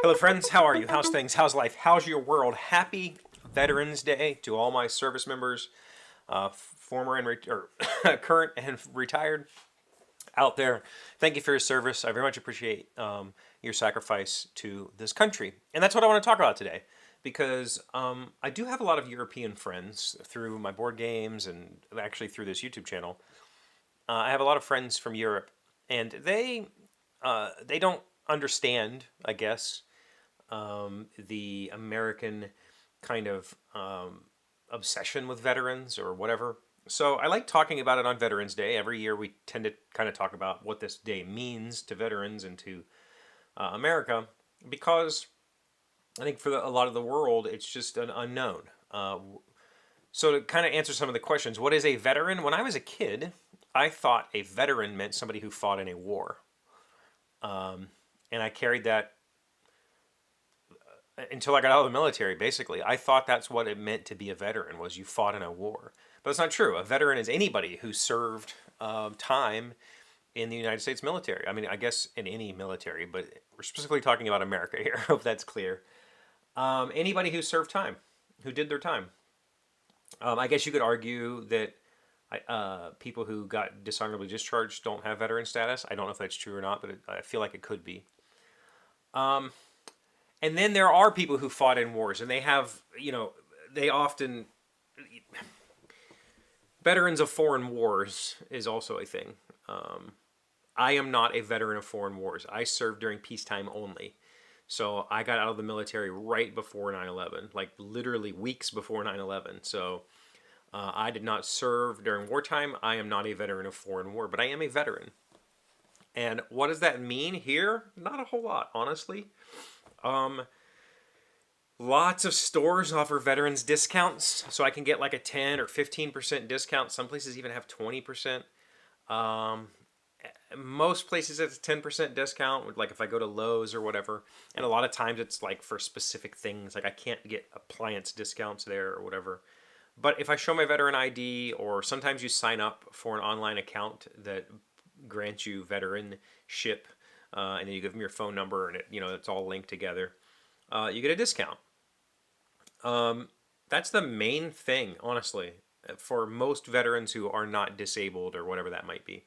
Hello, friends. How are you? How's things? How's life? How's your world? Happy Veterans Day to all my service members, former and or current and retired out there. Thank you for your service. I very much appreciate your sacrifice to this country, and that's what I want to talk about today. Because I do have a lot of European friends through my board games and actually through this YouTube channel. I have a lot of friends from Europe, and they don't understand, I guess, the American kind of obsession with veterans or whatever. So I like talking about it on Veterans Day. Every year we tend to kind of talk about what this day means to veterans and to America because I think for a lot of the world it's just an unknown. So to kind of answer some of the questions, what is a veteran? When I was a kid, I thought a veteran meant somebody who fought in a war. And I carried that until I got out of the military, basically. I thought that's what it meant to be a veteran, was you fought in a war. But it's not true. A veteran is anybody who served time in the United States military. I mean, I guess in any military, but we're specifically talking about America here. I hope that's clear. Anybody who served time, who did their time. I guess you could argue that people who got dishonorably discharged don't have veteran status. I don't know if that's true or not, but I feel like it could be. And then there are people who fought in wars, and they have, they often, veterans of foreign wars is also a thing. I am not a veteran of foreign wars. I served during peacetime only. So I got out of the military right before 9/11, like literally weeks before 9/11. So I did not serve during wartime. I am not a veteran of foreign war, but I am a veteran. And what does that mean here? Not a whole lot, honestly. Lots of stores offer veterans discounts, so I can get like a 10 or 15% discount. Some places even have 20%. Most places it's a 10% discount, like if I go to Lowe's or whatever. And a lot of times it's like for specific things, like I can't get appliance discounts there or whatever. But if I show my veteran ID, or sometimes you sign up for an online account that grants you veteranship, and then you give them your phone number, and it's all linked together. You get a discount. That's the main thing, honestly, for most veterans who are not disabled or whatever that might be.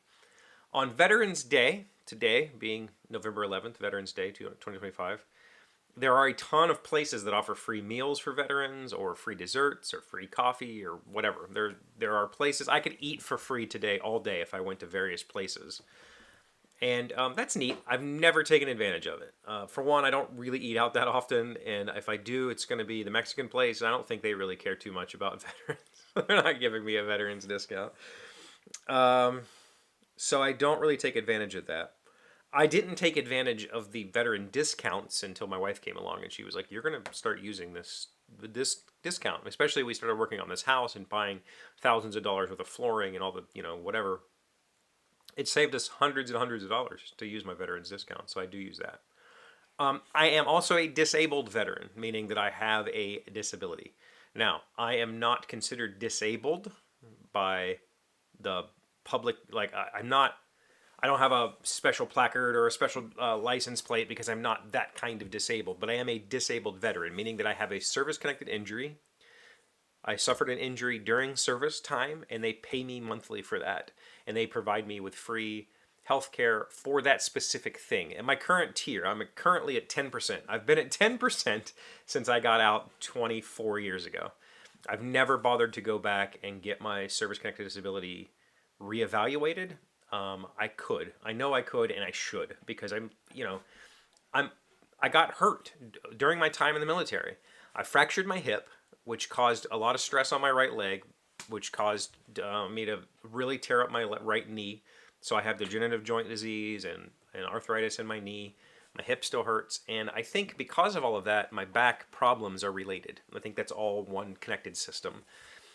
On Veterans Day, today being November 11th, Veterans Day 2025, there are a ton of places that offer free meals for veterans, or free desserts, or free coffee, or whatever. There are places I could eat for free today all day if I went to various places. And that's neat. I've never taken advantage of it. For one, I don't really eat out that often, and if I do, it's going to be the Mexican place. I don't think they really care too much about veterans. They're not giving me a veterans discount. So I don't really take advantage of that. I didn't take advantage of the veteran discounts until my wife came along, and she was like, "You're going to start using this discount." Especially we started working on this house and buying thousands of dollars worth of flooring and all the whatever. It saved us hundreds and hundreds of dollars to use my veterans discount, so I do use that. I am also a disabled veteran, meaning that I have a disability. Now, I am not considered disabled by the public. Like, I don't have a special placard or a special license plate because I'm not that kind of disabled, but I am a disabled veteran, meaning that I have a service-connected injury. I suffered an injury during service time, and they pay me monthly for that. And they provide me with free health care for that specific thing. And my current tier, I'm currently at 10%. I've been at 10% since I got out 24 years ago. I've never bothered to go back and get my service-connected disability reevaluated. I could. I know I could, and I should, because I got hurt during my time in the military. I fractured my hip, which caused a lot of stress on my right leg, which caused me to really tear up my right knee. So I have degenerative joint disease and arthritis in my knee. My hip still hurts. And I think because of all of that, my back problems are related. I think that's all one connected system.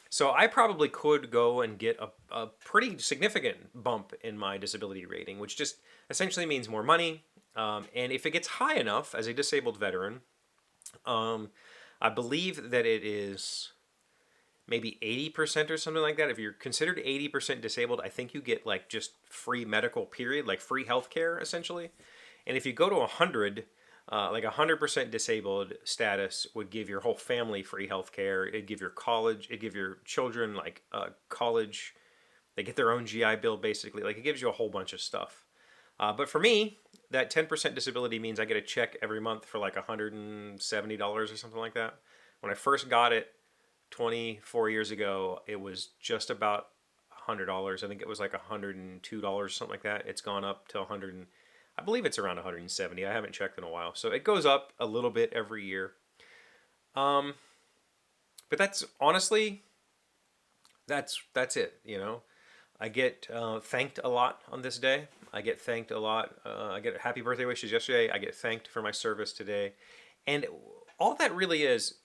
So I probably could go and get a pretty significant bump in my disability rating, which just essentially means more money. And if it gets high enough as a disabled veteran, I believe that it is maybe 80% or something like that. If you're considered 80% disabled, I think you get like just free medical period, like free health care essentially. And if you go to 100, Like 100% disabled status would give your whole family free health care. It'd give your college, it'd give your children like college. They get their own GI Bill basically. Like it gives you a whole bunch of stuff. But for me, that 10% disability means I get a check every month for like $170 or something like that. When I first got it 24 years ago, it was just about $100. I think it was like $102, something like that. It's gone up to 100. I believe it's around 170. I haven't checked in a while, so it goes up a little bit every year. Um, but that's honestly, that's it. You know, I get thanked a lot on this day. I get thanked a lot. I get happy birthday wishes yesterday. I get thanked for my service today, and all that really is.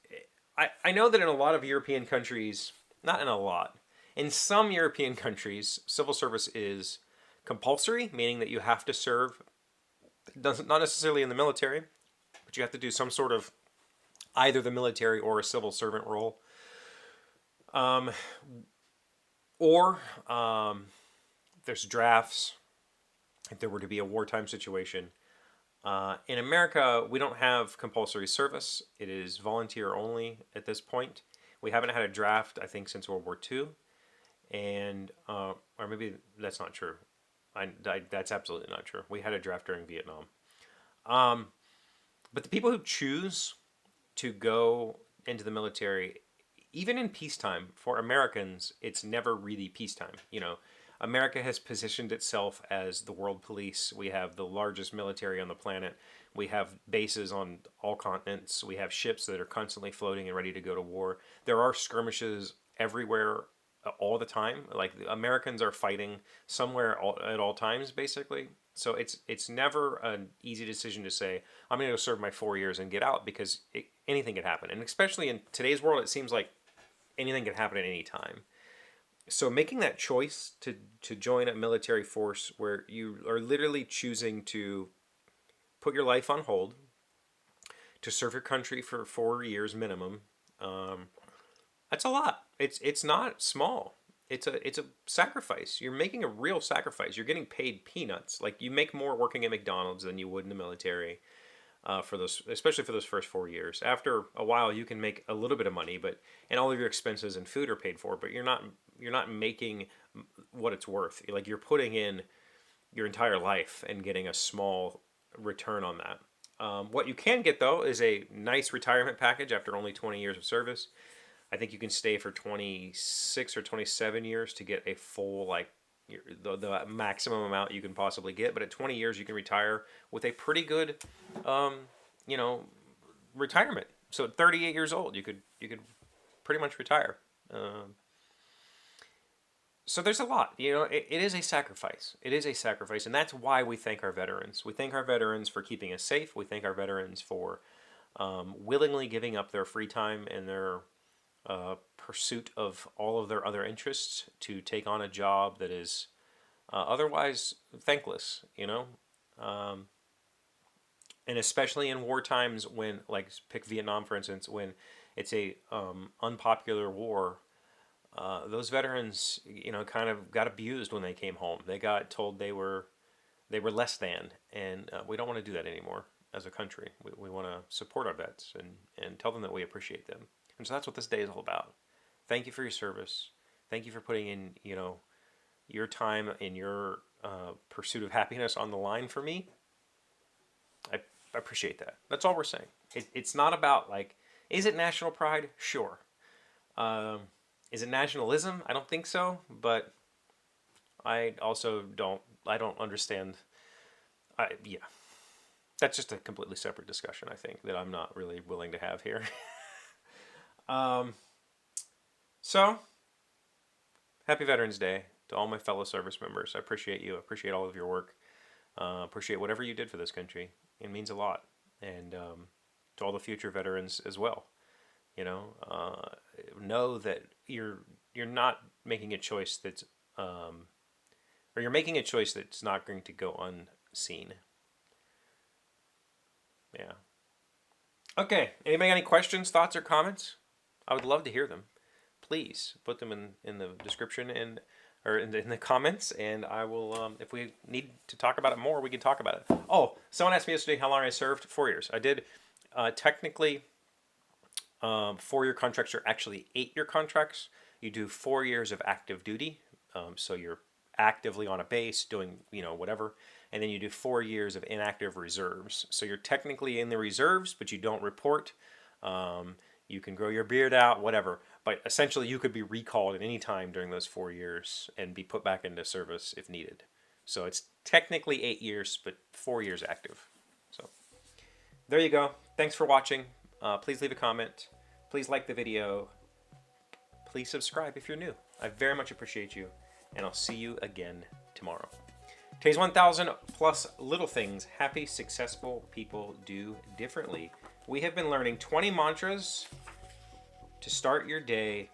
I know that in a lot of European countries, not in a lot, in some European countries, civil service is compulsory, meaning that you have to serve. Doesn't not necessarily in the military, but you have to do some sort of either the military or a civil servant role. Um, or there's drafts if there were to be a wartime situation. In America, we don't have compulsory service. It is volunteer only at this point. We haven't had a draft, I think, since World War II. And, or maybe that's not true. That's absolutely not true. We had a draft during Vietnam. Um, but the people who choose to go into the military, even in peacetime, for Americans, it's never really peacetime. You know, America has positioned itself as the world police. We have the largest military on the planet. We have bases on all continents. We have ships that are constantly floating and ready to go to war. There are skirmishes everywhere all the time. Like the Americans are fighting somewhere at all times, basically. So it's never an easy decision to say I'm going to go serve my 4 years and get out because anything could happen. And especially in today's world, it seems like anything can happen at any time. So making that choice to join a military force where you are literally choosing to put your life on hold to serve your country for 4 years minimum, that's a lot. It's not small. It's a sacrifice. You're making a real sacrifice. You're getting paid peanuts. Like you make more working at McDonald's than you would in the military. For those, especially for those first 4 years. After a while, you can make a little bit of money, but and all of your expenses and food are paid for. But you're not making what it's worth. Like you're putting in your entire life and getting a small return on that. What you can get though is a nice retirement package after only 20 years of service. I think you can stay for 26 or 27 years to get a full like the maximum amount you can possibly get. But at 20 years, you can retire with a pretty good, um, you know, retirement. So at 38 years old, you could pretty much retire. So there's a lot. You know, it is a sacrifice. It is a sacrifice, and that's why we thank our veterans. We thank our veterans for keeping us safe. We thank our veterans for willingly giving up their free time and their pursuit of all of their other interests to take on a job that is otherwise thankless, you know? And especially in war times when, like, pick Vietnam, for instance, when it's a unpopular war, those veterans, you know, kind of got abused when they came home. They got told they were less than, and we don't want to do that anymore as a country. We want to support our vets and tell them that we appreciate them. And so that's what this day is all about. Thank you for your service. Thank you for putting in, you know, your time and your pursuit of happiness on the line for me. I appreciate that. That's all we're saying. It's not about like, is it national pride? Sure. Is it nationalism? I don't think so. But I also don't understand. Yeah. That's just a completely separate discussion, I think, that I'm not really willing to have here. So, happy Veterans Day to all my fellow service members. I appreciate you. I appreciate all of your work. Appreciate whatever you did for this country. It means a lot. And to all the future veterans as well. You know that you're not making a choice that's, or you're making a choice that's not going to go unseen. Yeah. Okay. Anybody got any questions, thoughts, or comments? I would love to hear them. Please put them in the description, and or in the comments, and I will, if we need to talk about it more, we can talk about it. Oh, someone asked me yesterday how long I served. 4 years. I did. Technically, 4-year contracts are actually 8-year contracts. You do 4 years of active duty, so you're actively on a base doing whatever, and then you do 4 years of inactive reserves. So you're technically in the reserves, but you don't report. You can grow your beard out, whatever. But essentially, you could be recalled at any time during those 4 years and be put back into service if needed. So it's technically 8 years, but 4 years active. So there you go. Thanks for watching. Please leave a comment. Please like the video. Please subscribe if you're new. I very much appreciate you. And I'll see you again tomorrow. Today's 1000 plus little things happy, successful people do differently. We have been learning 20 mantras to start your day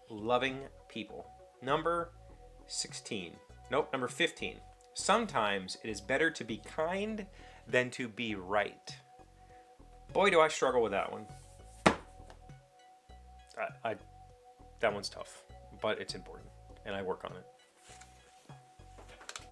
loving people. Number 16. Nope, number 15. Sometimes it is better to be kind than to be right. Boy, do I struggle with that one. That one's tough, but it's important, and I work on it.